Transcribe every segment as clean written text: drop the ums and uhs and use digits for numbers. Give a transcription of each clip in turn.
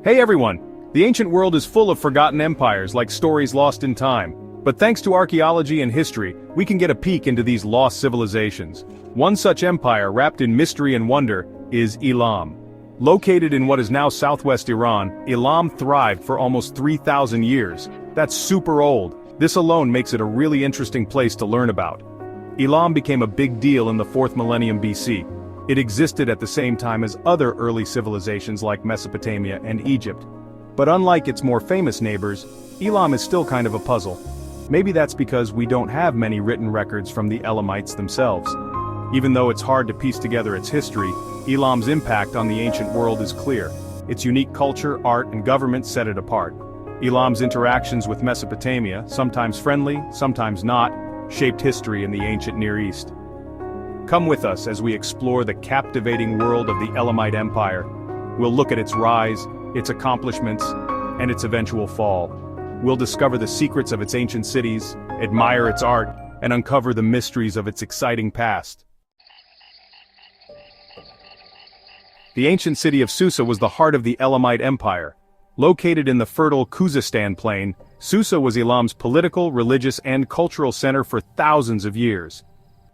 Hey everyone! The ancient world is full of forgotten empires like stories lost in time. But thanks to archaeology and history, we can get a peek into these lost civilizations. One such empire wrapped in mystery and wonder is Elam. Located in what is now southwest Iran, Elam thrived for almost 3,000 years. That's super old. This alone makes it a really interesting place to learn about. Elam became a big deal in the 4th millennium BC. It existed at the same time as other early civilizations like Mesopotamia and Egypt. But unlike its more famous neighbors, Elam is still kind of a puzzle. Maybe that's because we don't have many written records from the Elamites themselves. Even though it's hard to piece together its history, Elam's impact on the ancient world is clear. Its unique culture, art, and government set it apart. Elam's interactions with Mesopotamia, sometimes friendly, sometimes not, shaped history in the ancient Near East. Come with us as we explore the captivating world of the Elamite Empire. We'll look at its rise, its accomplishments, and its eventual fall. We'll discover the secrets of its ancient cities, admire its art, and uncover the mysteries of its exciting past. The ancient city of Susa was the heart of the Elamite Empire. Located in the fertile Khuzestan plain, Susa was Elam's political, religious, and cultural center for thousands of years.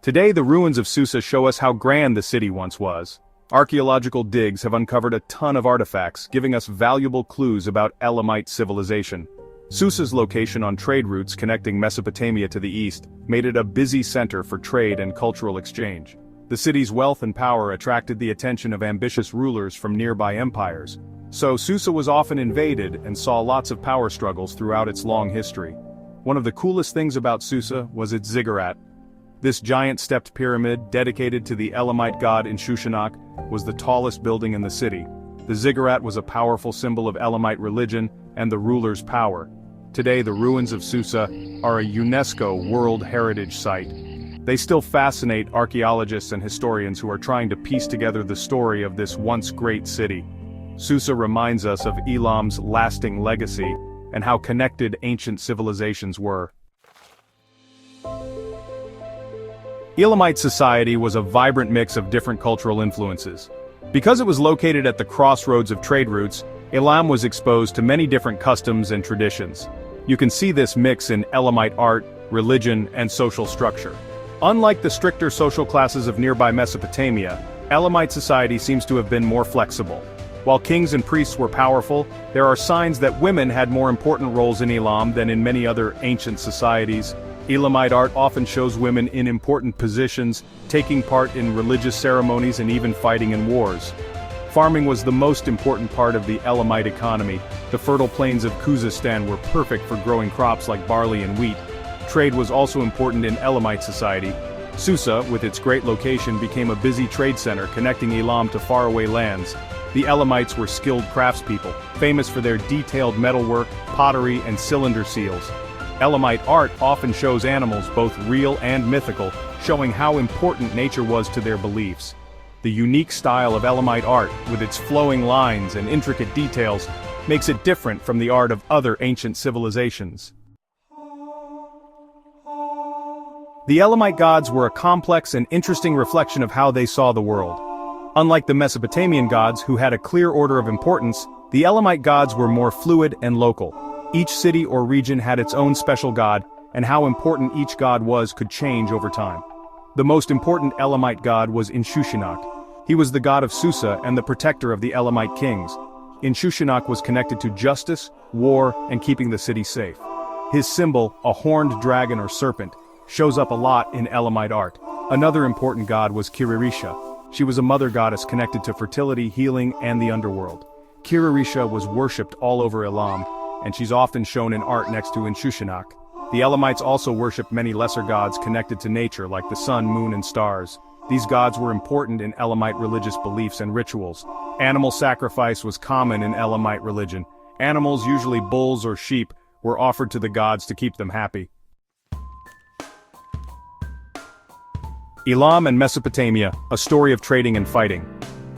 Today the ruins of Susa show us how grand the city once was. Archaeological digs have uncovered a ton of artifacts, giving us valuable clues about Elamite civilization. Susa's location on trade routes connecting Mesopotamia to the east made it a busy center for trade and cultural exchange. The city's wealth and power attracted the attention of ambitious rulers from nearby empires. So Susa was often invaded and saw lots of power struggles throughout its long history. One of the coolest things about Susa was its ziggurat. This giant stepped pyramid, dedicated to the Elamite god Inshushinak, was the tallest building in the city. The ziggurat was a powerful symbol of Elamite religion and the ruler's power. Today the ruins of Susa are a UNESCO World Heritage Site. They still fascinate archaeologists and historians who are trying to piece together the story of this once great city. Susa reminds us of Elam's lasting legacy and how connected ancient civilizations were. Elamite society was a vibrant mix of different cultural influences. Because it was located at the crossroads of trade routes, Elam was exposed to many different customs and traditions. You can see this mix in Elamite art, religion, and social structure. Unlike the stricter social classes of nearby Mesopotamia, Elamite society seems to have been more flexible. While kings and priests were powerful, there are signs that women had more important roles in Elam than in many other ancient societies. Elamite art often shows women in important positions, taking part in religious ceremonies and even fighting in wars. Farming was the most important part of the Elamite economy. The fertile plains of Khuzestan were perfect for growing crops like barley and wheat. Trade was also important in Elamite society. Susa, with its great location, became a busy trade center connecting Elam to faraway lands. The Elamites were skilled craftspeople, famous for their detailed metalwork, pottery, and cylinder seals. Elamite art often shows animals both real and mythical, showing how important nature was to their beliefs. The unique style of Elamite art, with its flowing lines and intricate details, makes it different from the art of other ancient civilizations. The Elamite gods were a complex and interesting reflection of how they saw the world. Unlike the Mesopotamian gods, who had a clear order of importance, the Elamite gods were more fluid and local. Each city or region had its own special god, and how important each god was could change over time. The most important Elamite god was Inshushinak. He was the god of Susa and the protector of the Elamite kings. Inshushinak was connected to justice, war, and keeping the city safe. His symbol, a horned dragon or serpent, shows up a lot in Elamite art. Another important god was Kiririsha. She was a mother goddess connected to fertility, healing, and the underworld. Kiririsha was worshipped all over Elam, and she's often shown in art next to Inshushinak. The Elamites also worshipped many lesser gods connected to nature like the sun, moon, and stars. These gods were important in Elamite religious beliefs and rituals. Animal sacrifice was common in Elamite religion. Animals, usually bulls or sheep, were offered to the gods to keep them happy. Elam and Mesopotamia, a story of trading and fighting.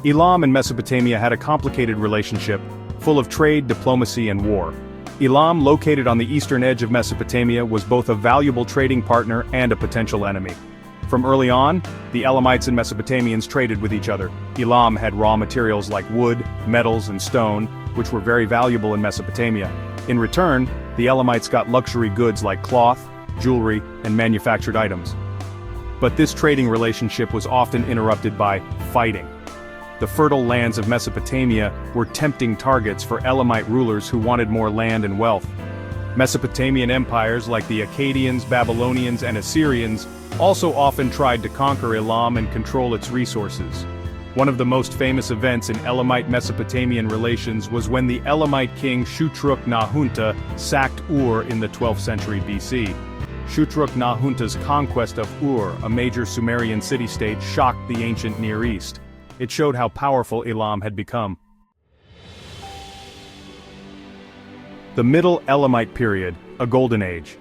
Elam and Mesopotamia had a complicated relationship, full of trade, diplomacy, and war. Elam, located on the eastern edge of Mesopotamia, was both a valuable trading partner and a potential enemy. From early on, the Elamites and Mesopotamians traded with each other. Elam had raw materials like wood, metals, and stone, which were very valuable in Mesopotamia. In return, the Elamites got luxury goods like cloth, jewelry, and manufactured items. But this trading relationship was often interrupted by fighting. The fertile lands of Mesopotamia were tempting targets for Elamite rulers who wanted more land and wealth. Mesopotamian empires like the Akkadians, Babylonians, and Assyrians also often tried to conquer Elam and control its resources. One of the most famous events in Elamite Mesopotamian relations was when the Elamite king Shutruk-Nahunta sacked Ur in the 12th century BC. Shutruk-Nahunta's conquest of Ur, a major Sumerian city-state, shocked the ancient Near East. It showed how powerful Elam had become. The Middle Elamite Period, a Golden Age.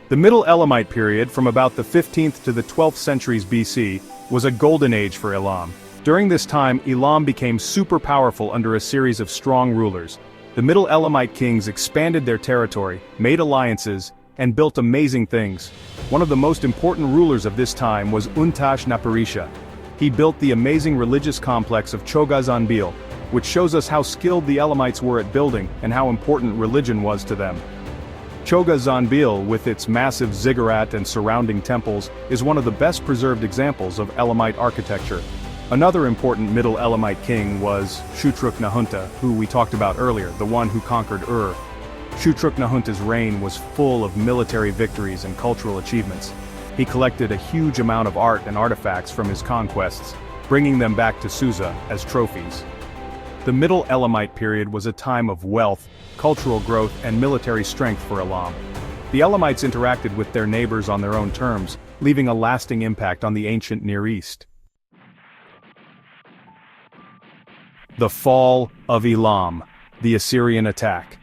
The Middle Elamite period, from about the 15th to the 12th centuries BC, was a golden age for Elam. During this time, Elam became super powerful under a series of strong rulers. The Middle Elamite kings expanded their territory, made alliances, and built amazing things. One of the most important rulers of this time was Untash-Napirisha. He built the amazing religious complex of Choga-Zanbil, which shows us how skilled the Elamites were at building and how important religion was to them. Choga-Zanbil, with its massive ziggurat and surrounding temples, is one of the best preserved examples of Elamite architecture. Another important Middle Elamite king was Shutruk-Nahunta, who we talked about earlier, the one who conquered Ur. Shutruk-Nahunta's reign was full of military victories and cultural achievements. He collected a huge amount of art and artifacts from his conquests, bringing them back to Susa as trophies. The Middle Elamite period was a time of wealth, cultural growth, and military strength for Elam. The Elamites interacted with their neighbors on their own terms, leaving a lasting impact on the ancient Near East. The Fall of Elam, the Assyrian attack.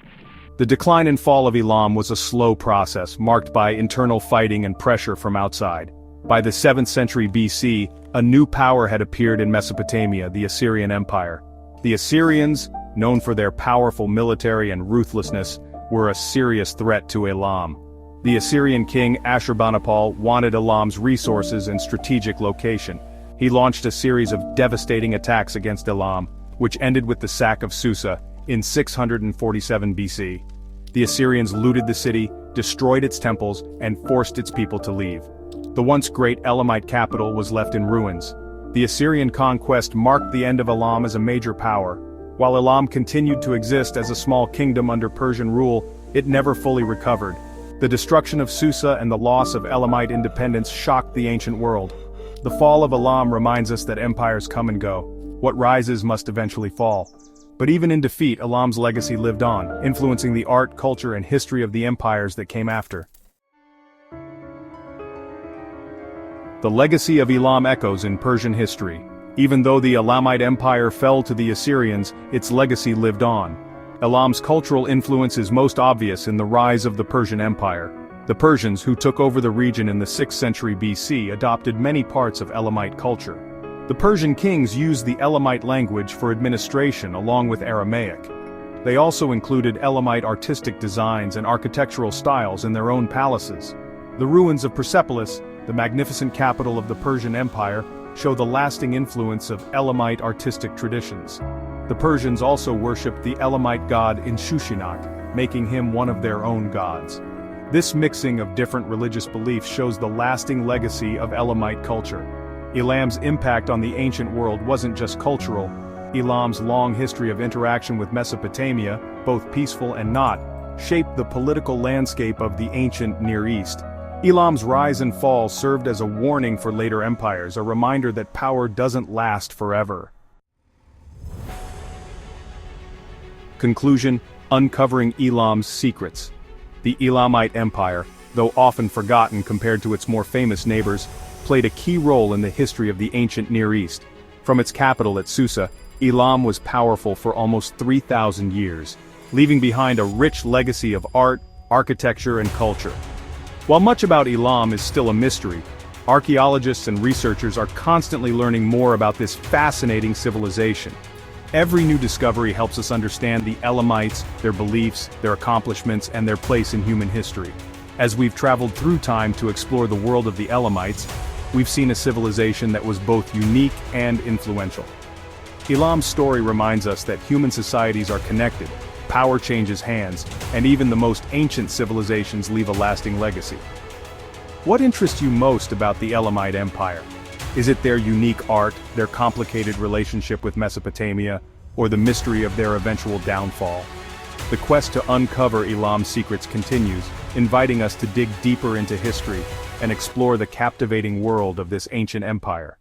The decline and fall of Elam was a slow process marked by internal fighting and pressure from outside. By the 7th century BC, a new power had appeared in Mesopotamia, the Assyrian Empire. The Assyrians, known for their powerful military and ruthlessness, were a serious threat to Elam. The Assyrian king Ashurbanipal wanted Elam's resources and strategic location. He launched a series of devastating attacks against Elam, which ended with the sack of Susa in 647 BC. The Assyrians looted the city, destroyed its temples, and forced its people to leave. The once great Elamite capital was left in ruins. The Assyrian conquest marked the end of Elam as a major power. While Elam continued to exist as a small kingdom under Persian rule, it never fully recovered. The destruction of Susa and the loss of Elamite independence shocked the ancient world. The fall of Elam reminds us that empires come and go. What rises must eventually fall. But even in defeat, Elam's legacy lived on, influencing the art, culture, and history of the empires that came after. The legacy of Elam echoes in Persian history. Even though the Elamite Empire fell to the Assyrians, its legacy lived on. Elam's cultural influence is most obvious in the rise of the Persian Empire. The Persians, who took over the region in the 6th century BC, adopted many parts of Elamite culture. The Persian kings used the Elamite language for administration along with Aramaic. They also included Elamite artistic designs and architectural styles in their own palaces. The ruins of Persepolis, the magnificent capital of the Persian Empire, show the lasting influence of Elamite artistic traditions. The Persians also worshipped the Elamite god Inshushinak, making him one of their own gods. This mixing of different religious beliefs shows the lasting legacy of Elamite culture. Elam's impact on the ancient world wasn't just cultural. Elam's long history of interaction with Mesopotamia, both peaceful and not, shaped the political landscape of the ancient Near East. Elam's rise and fall served as a warning for later empires, a reminder that power doesn't last forever. Conclusion: uncovering Elam's secrets. The Elamite Empire, though often forgotten compared to its more famous neighbors, played a key role in the history of the ancient Near East. From its capital at Susa, Elam was powerful for almost 3,000 years, leaving behind a rich legacy of art, architecture, and culture. While much about Elam is still a mystery, archaeologists and researchers are constantly learning more about this fascinating civilization. Every new discovery helps us understand the Elamites, their beliefs, their accomplishments, and their place in human history. As we've traveled through time to explore the world of the Elamites, we've seen a civilization that was both unique and influential. Elam's story reminds us that human societies are connected, power changes hands, and even the most ancient civilizations leave a lasting legacy. What interests you most about the Elamite Empire? Is it their unique art, their complicated relationship with Mesopotamia, or the mystery of their eventual downfall? The quest to uncover Elam's secrets continues, inviting us to dig deeper into history and explore the captivating world of this ancient empire.